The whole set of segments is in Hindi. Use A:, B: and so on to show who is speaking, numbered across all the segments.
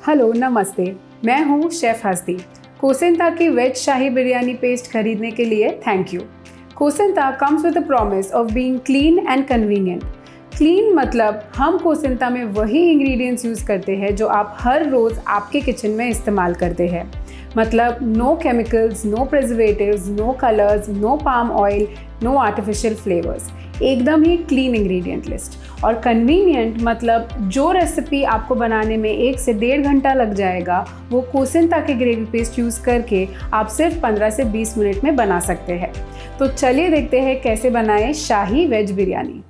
A: हेलो नमस्ते, मैं हूँ शेफ़ हस्ती। कोसिंता की वेज शाही बिरयानी पेस्ट खरीदने के लिए थैंक यू। कोसिंता comes with a promise of being clean and convenient. Clean मतलब हम कोसिंता में वही इंग्रेडिएंट्स यूज़ करते हैं जो आप हर रोज़ आपके किचन में इस्तेमाल करते हैं। मतलब no chemicals, no preservatives, no colours, no palm oil, no artificial flavours, एकदम ही क्लीन इंग्रेडिएंट लिस्ट। और कन्वीनियंट मतलब जो रेसिपी आपको बनाने में 1 से 1.5 घंटा लग जाएगा, वो कोसिंता के ग्रेवी पेस्ट यूज़ करके आप सिर्फ 15 से 20 मिनट में बना सकते हैं। तो चलिए देखते हैं कैसे बनाएं शाही वेज बिरयानी।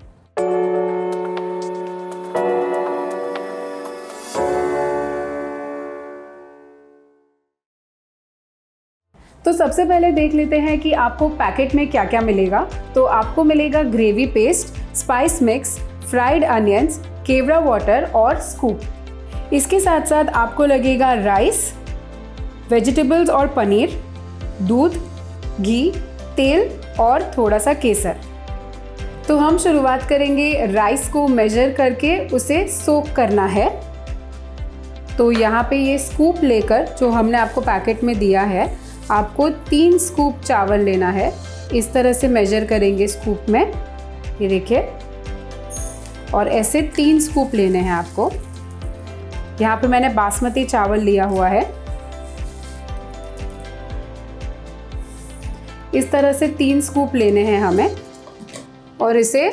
A: तो सबसे पहले देख लेते हैं कि आपको पैकेट में क्या क्या मिलेगा। तो आपको मिलेगा gravy paste, spice mix, fried onions, kewra water और स्कूप। इसके साथ साथ आपको लगेगा राइस, वेजिटेबल्स और पनीर, दूध, घी, तेल और थोड़ा सा केसर। तो हम शुरुआत करेंगे राइस को मेजर करके उसे सोक करना है। तो यहाँ पे ये स्कूप लेकर, जो हमने आपको पैकेट में दिया है, आपको 3 स्कूप चावल लेना है। इस तरह से मेजर करेंगे स्कूप में, ये देखिए, और ऐसे 3 स्कूप लेने हैं आपको। यहाँ पे मैंने बासमती चावल लिया हुआ है। इस तरह से 3 स्कूप लेने हैं हमें और इसे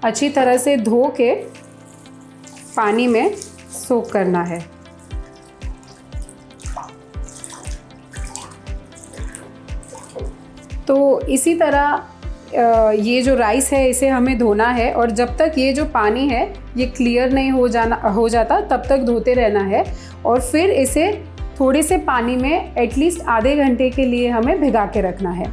A: अच्छी तरह से धो के पानी में सोक करना है। तो इसी तरह ये जो राइस है इसे हमें धोना है और जब तक ये जो पानी है ये क्लियर नहीं हो जाता तब तक धोते रहना है। और फिर इसे थोड़े से पानी में एटलीस्ट आधे घंटे के लिए हमें भिगा के रखना है।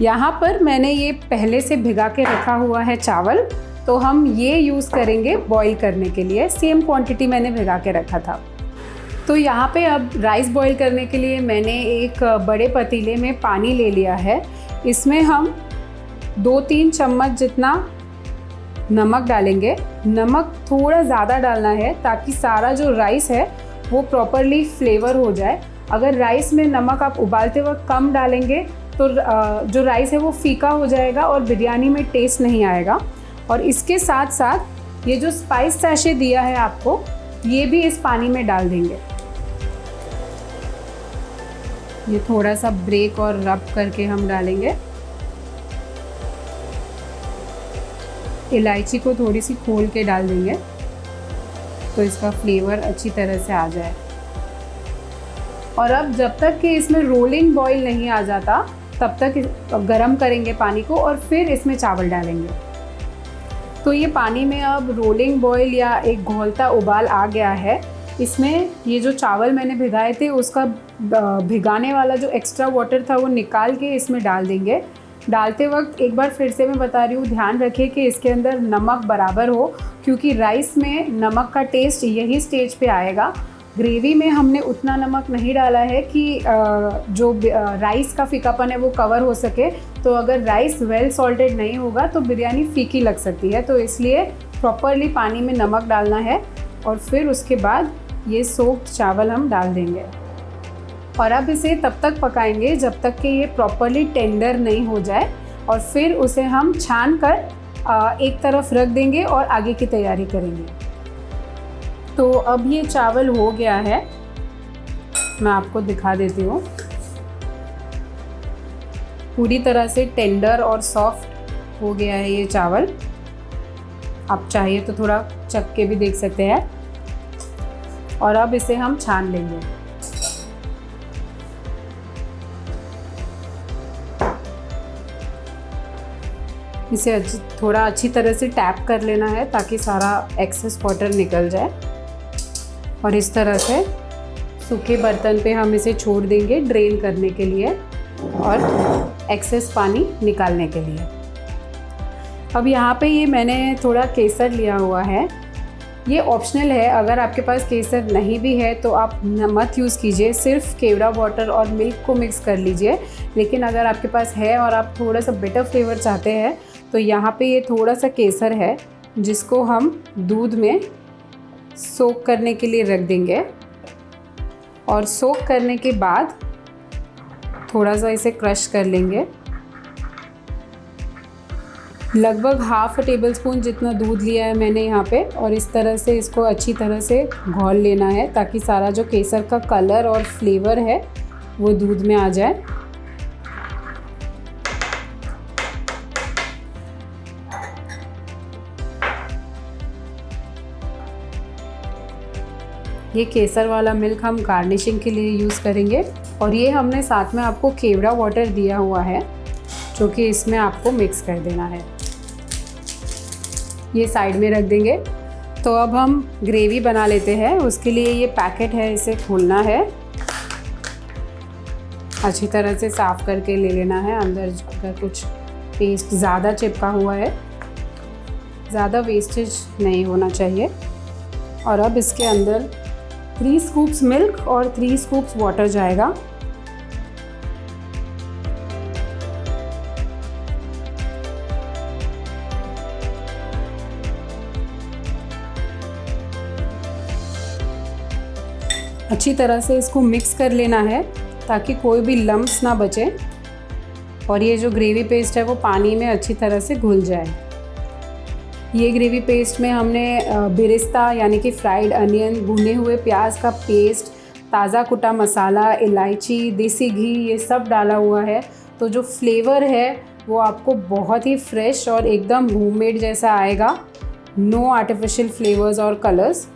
A: यहाँ पर मैंने ये पहले से भिगा के रखा हुआ है चावल, तो हम ये यूज़ करेंगे बॉईल करने के लिए। सेम क्वांटिटी मैंने भिगा के रखा था। तो यहाँ पे अब राइस बॉईल करने के लिए मैंने एक बड़े पतीले में पानी ले लिया है। इसमें हम 2-3 चम्मच जितना नमक डालेंगे। नमक थोड़ा ज़्यादा डालना है ताकि सारा जो राइस है वो प्रॉपरली फ्लेवर हो जाए। अगर राइस में नमक आप उबालते वक्त कम डालेंगे तो जो राइस है वो फीका हो जाएगा और बिरयानी में टेस्ट नहीं आएगा। और इसके साथ साथ ये जो स्पाइस सैशे दिया है आपको, ये भी इस पानी में डाल देंगे। ये थोड़ा सा ब्रेक और रब करके हम डालेंगे। इलायची को थोड़ी सी खोल के डाल देंगे तो इसका फ्लेवर अच्छी तरह से आ जाए। और अब जब तक कि इसमें रोलिंग बॉईल नहीं आ जाता तब तक गरम करेंगे पानी को और फिर इसमें चावल डालेंगे। तो ये पानी में अब रोलिंग बॉईल या एक घोलता उबाल आ गया है। इसमें ये जो चावल मैंने भिगाए थे उसका भिगाने वाला जो एक्स्ट्रा वाटर था वो निकाल के इसमें डाल देंगे। डालते वक्त एक बार फिर से मैं बता रही हूँ, ध्यान रखिए कि इसके अंदर नमक बराबर हो, क्योंकि राइस में नमक का टेस्ट यही स्टेज पे आएगा। ग्रेवी में हमने उतना नमक नहीं डाला है कि जो राइस का फीकापन है वो कवर हो सके। तो अगर राइस वेल सॉल्टेड नहीं होगा तो बिरयानी फीकी लग सकती है। तो इसलिए प्रॉपरली पानी में नमक डालना है और फिर उसके बाद ये सोक्ड चावल हम डाल देंगे। और अब इसे तब तक पकाएंगे जब तक कि ये प्रॉपरली टेंडर नहीं हो जाए। और फिर उसे हम छान कर एक तरफ रख देंगे और आगे की तैयारी करेंगे। तो अब ये चावल हो गया है, मैं आपको दिखा देती हूँ। पूरी तरह से टेंडर और सॉफ्ट हो गया है ये चावल। आप चाहिए तो थोड़ा चख के भी देख सकते हैं। और अब इसे हम छान लेंगे। इसे थोड़ा अच्छी तरह से टैप कर लेना है ताकि सारा एक्सेस वाटर निकल जाए। और इस तरह से सूखे बर्तन पे हम इसे छोड़ देंगे ड्रेन करने के लिए और एक्सेस पानी निकालने के लिए। अब यहाँ पे ये मैंने थोड़ा केसर लिया हुआ है। ये ऑप्शनल है, अगर आपके पास केसर नहीं भी है तो आप मत यूज़ कीजिए, सिर्फ केवड़ा वाटर और मिल्क को मिक्स कर लीजिए। लेकिन अगर आपके पास है और आप थोड़ा सा बिटर फ्लेवर चाहते हैं तो यहाँ पे ये थोड़ा सा केसर है जिसको हम दूध में सोक करने के लिए रख देंगे और सोक करने के बाद थोड़ा सा इसे क्रश कर लेंगे। लगभग हाफ टेबल स्पून जितना दूध लिया है मैंने यहाँ पे, और इस तरह से इसको अच्छी तरह से घोल लेना है ताकि सारा जो केसर का कलर और फ्लेवर है वो दूध में आ जाए। ये केसर वाला मिल्क हम गार्निशिंग के लिए यूज़ करेंगे, और ये हमने साथ में आपको केवड़ा वाटर दिया हुआ है जो कि इसमें आपको मिक्स कर देना है। ये साइड में रख देंगे। तो अब हम ग्रेवी बना लेते हैं। उसके लिए ये पैकेट है, इसे खोलना है, अच्छी तरह से साफ़ करके ले लेना है। अंदर अगर कुछ पेस्ट ज़्यादा चिपका हुआ है, ज़्यादा वेस्टेज नहीं होना चाहिए। और अब इसके अंदर 3 स्कूप्स मिल्क और 3 स्कूप्स वाटर जाएगा। अच्छी तरह से इसको मिक्स कर लेना है ताकि कोई भी लम्प्स ना बचे, और ये जो ग्रेवी पेस्ट है वो पानी में अच्छी तरह से घुल जाए। ये ग्रेवी पेस्ट में हमने बिरिस्ता यानी कि फ्राइड अनियन, भुने हुए प्याज का पेस्ट, ताज़ा कुटा मसाला, इलायची, देसी घी, ये सब डाला हुआ है। तो जो फ्लेवर है वो आपको बहुत ही फ्रेश और एकदम होममेड जैसा आएगा। नो आर्टिफिशियल फ्लेवर्स और कलर्स।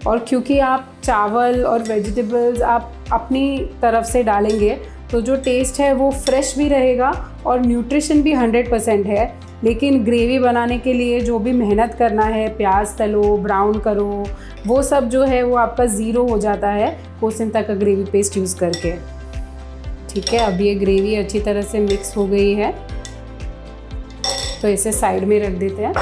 A: और क्योंकि आप चावल और वेजिटेबल्स आप अपनी तरफ से डालेंगे तो जो टेस्ट है वो फ्रेश भी रहेगा और न्यूट्रिशन भी 100% है। लेकिन ग्रेवी बनाने के लिए जो भी मेहनत करना है, प्याज तलो, ब्राउन करो, वो सब जो है वो आपका ज़ीरो हो जाता है कोसिंता का ग्रेवी पेस्ट यूज़ करके। ठीक है, अब ये ग्रेवी अच्छी तरह से मिक्स हो गई है, तो इसे साइड में रख देते हैं।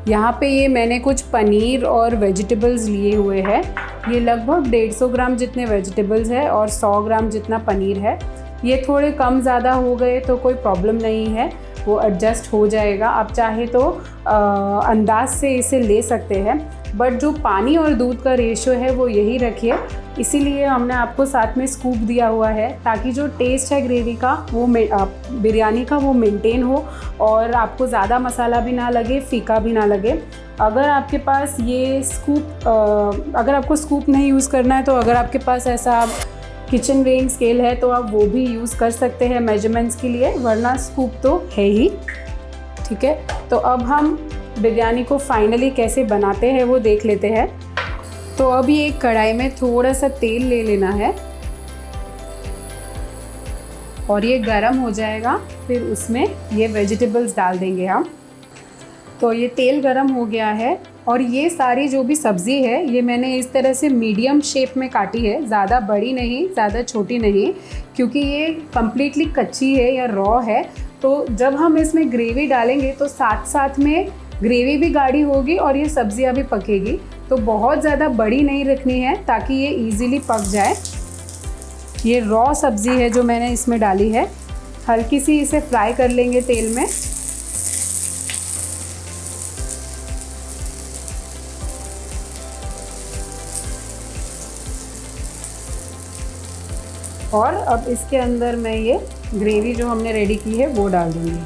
A: यहाँ पे ये मैंने कुछ पनीर और वेजिटेबल्स लिए हुए हैं। ये लगभग 150 ग्राम जितने वेजिटेबल्स है और 100 ग्राम जितना पनीर है। ये थोड़े कम ज़्यादा हो गए तो कोई प्रॉब्लम नहीं है, वो एडजस्ट हो जाएगा। आप चाहे तो अंदाज से इसे ले सकते हैं, बट जो पानी और दूध का रेशो है वो यही रखिए। इसीलिए हमने आपको साथ में स्कूप दिया हुआ है ताकि जो टेस्ट है ग्रेवी का वो बिरयानी का वो मेंटेन हो और आपको ज़्यादा मसाला भी ना लगे, फीका भी ना लगे। अगर आपके पास ये स्कूप अगर आपको स्कूप नहीं यूज़ करना है तो अगर आपके पास ऐसा किचन वेइंग स्केल है तो आप वो भी यूज़ कर सकते हैं मेजरमेंट्स के लिए, वरना स्कूप तो है ही। ठीक है, तो अब हम बिरयानी को फाइनली कैसे बनाते हैं वो देख लेते हैं। तो अब ये एक कढ़ाई में थोड़ा सा तेल ले लेना है और ये गरम हो जाएगा, फिर उसमें ये वेजिटेबल्स डाल देंगे हम। तो ये तेल गरम हो गया है और ये सारी जो भी सब्ज़ी है ये मैंने इस तरह से मीडियम शेप में काटी है, ज़्यादा बड़ी नहीं, ज़्यादा छोटी नहीं, क्योंकि ये कम्प्लीटली कच्ची है या रॉ है। तो जब हम इसमें ग्रेवी डालेंगे तो साथ साथ में ग्रेवी भी गाढ़ी होगी और ये सब्जियां भी पकेगी। तो बहुत ज़्यादा बड़ी नहीं रखनी है ताकि ये इजीली पक जाए। ये रॉ सब्ज़ी है जो मैंने इसमें डाली है, हल्की सी इसे फ्राई कर लेंगे तेल में। और अब इसके अंदर मैं ये ग्रेवी जो हमने रेडी की है वो डाल दूँगी।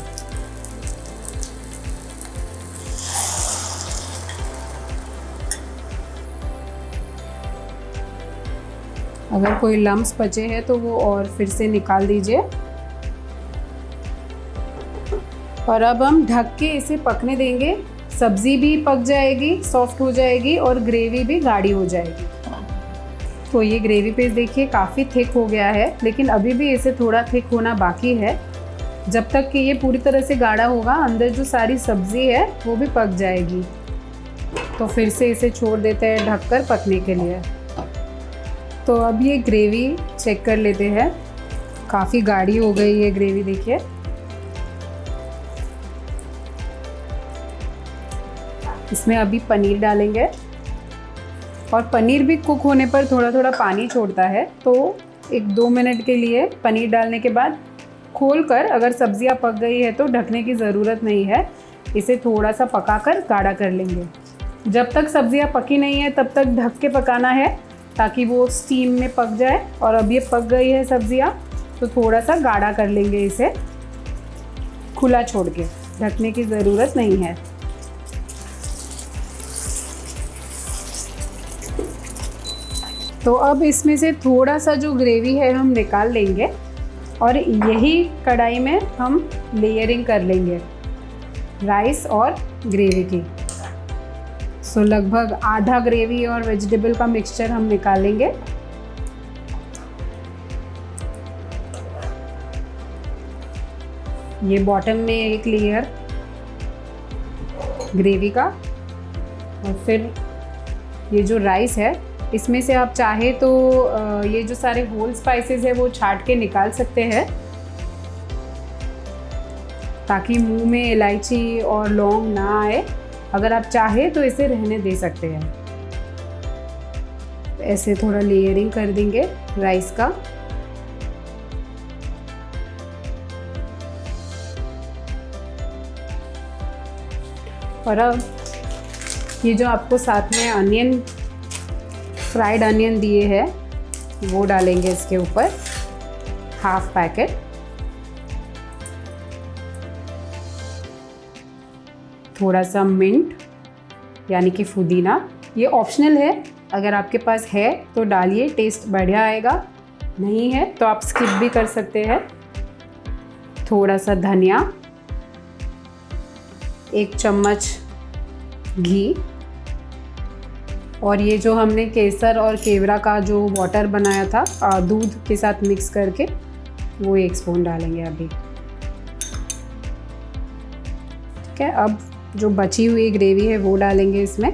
A: अगर कोई लम्स बचे हैं तो वो और फिर से निकाल दीजिए। और अब हम ढक के इसे पकने देंगे। सब्ज़ी भी पक जाएगी, सॉफ्ट हो जाएगी और ग्रेवी भी गाढ़ी हो जाएगी। तो ये ग्रेवी पेस्ट देखिए काफ़ी थिक हो गया है, लेकिन अभी भी इसे थोड़ा थिक होना बाकी है। जब तक कि ये पूरी तरह से गाढ़ा होगा, अंदर जो सारी सब्ज़ी है वो भी पक जाएगी। तो फिर से इसे छोड़ देते हैं ढककर पकने के लिए। तो अब ये ग्रेवी चेक कर लेते हैं, काफ़ी गाढ़ी हो गई ये ग्रेवी देखिए। इसमें अभी पनीर डालेंगे और पनीर भी कुक होने पर थोड़ा थोड़ा पानी छोड़ता है, तो 1-2 मिनट के लिए पनीर डालने के बाद खोलकर, अगर सब्जियां पक गई है तो ढकने की ज़रूरत नहीं है, इसे थोड़ा सा पकाकर गाढ़ा कर लेंगे। जब तक सब्जियां पकी नहीं है तब तक ढक के पकाना है ताकि वो स्टीम में पक जाए। और अब ये पक गई है सब्जियां, तो थोड़ा सा गाढ़ा कर लेंगे इसे, खुला छोड़ के, ढकने की ज़रूरत नहीं है। तो अब इसमें से थोड़ा सा जो ग्रेवी है हम निकाल लेंगे और यही कढ़ाई में हम लेयरिंग कर लेंगे राइस और ग्रेवी की। सो लगभग आधा ग्रेवी और वेजिटेबल का मिक्सचर हम निकालेंगे। ये बॉटम में एक लेयर ग्रेवी का, और फिर ये जो राइस है इसमें से आप चाहे तो ये जो सारे होल स्पाइसेस है वो छाट के निकाल सकते हैं ताकि मुंह में इलायची और लौंग ना आए। अगर आप चाहे तो इसे रहने दे सकते हैं। ऐसे थोड़ा लेयरिंग कर देंगे राइस का। और अब ये जो आपको साथ में अनियन, फ्राइड अनियन दिए हैं वो डालेंगे इसके ऊपर, हाफ पैकेट। थोड़ा सा मिंट यानी कि पुदीना, ये ऑप्शनल है, अगर आपके पास है तो डालिए, टेस्ट बढ़िया आएगा, नहीं है तो आप स्किप भी कर सकते हैं। थोड़ा सा धनिया, 1 चम्मच घी, और ये जो हमने केसर और केवड़ा का जो वाटर बनाया था दूध के साथ मिक्स करके, वो 1 स्पून डालेंगे अभी। ठीक है, अब जो बची हुई ग्रेवी है वो डालेंगे इसमें,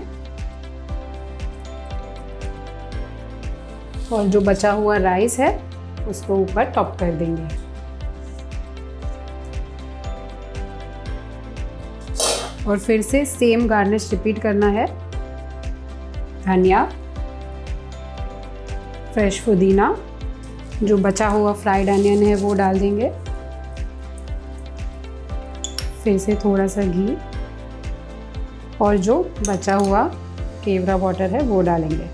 A: और जो बचा हुआ राइस है उसको ऊपर टॉप कर देंगे। और फिर से सेम गार्निश रिपीट करना है। धनिया, फ्रेश पुदीना, जो बचा हुआ फ्राइड अनियन है वो डाल देंगे, फिर से थोड़ा सा घी, और जो बचा हुआ केवड़ा वाटर है वो डालेंगे।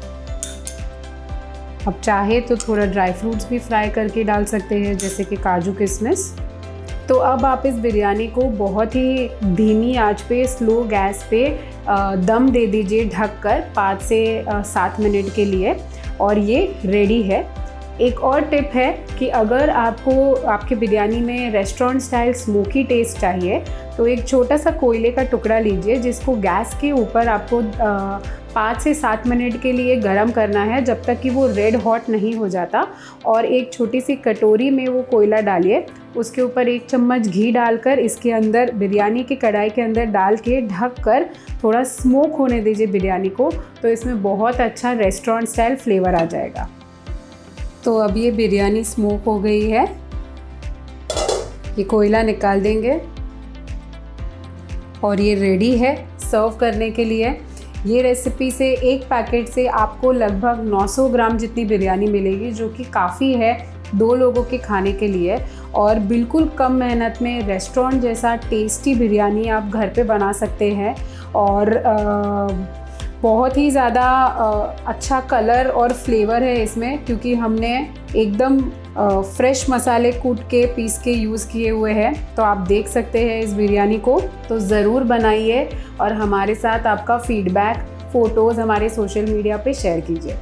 A: अब चाहे तो थोड़ा ड्राई फ्रूट्स भी फ्राई करके डाल सकते हैं, जैसे कि काजू किशमिश। तो अब आप इस बिरयानी को बहुत ही धीमी आंच पे, स्लो गैस पे दम दे दीजिए ढककर 5 से 7 मिनट के लिए, और ये रेडी है। एक और टिप है कि अगर आपको आपके बिरयानी में रेस्टोरेंट स्टाइल स्मोकी टेस्ट चाहिए तो एक छोटा सा कोयले का टुकड़ा लीजिए, जिसको गैस के ऊपर आपको 5 से 7 मिनट के लिए गरम करना है, जब तक कि वो रेड हॉट नहीं हो जाता। और एक छोटी सी कटोरी में वो कोयला डालिए, उसके ऊपर 1 चम्मच घी डालकर इसके अंदर, बिरयानी की कढ़ाई के अंदर डाल के ढक कर थोड़ा स्मोक होने दीजिए बिरयानी को, तो इसमें बहुत अच्छा रेस्टोरेंट स्टाइल फ्लेवर आ जाएगा। तो अब ये बिरयानी स्मोक हो गई है, ये कोयला निकाल देंगे और ये रेडी है सर्व करने के लिए। ये रेसिपी से, एक पैकेट से आपको लगभग 900 ग्राम जितनी बिरयानी मिलेगी, जो कि काफ़ी है 2 लोगों के खाने के लिए, और बिल्कुल कम मेहनत में रेस्टोरेंट जैसा टेस्टी बिरयानी आप घर पे बना सकते हैं। और बहुत ही ज़्यादा अच्छा कलर और फ्लेवर है इसमें, क्योंकि हमने एकदम फ्रेश मसाले कूट के पीस के यूज़ किए हुए हैं। तो आप देख सकते हैं इस बिरयानी को, तो ज़रूर बनाइए और हमारे साथ आपका फीडबैक, फ़ोटोज़ हमारे सोशल मीडिया पे शेयर कीजिए।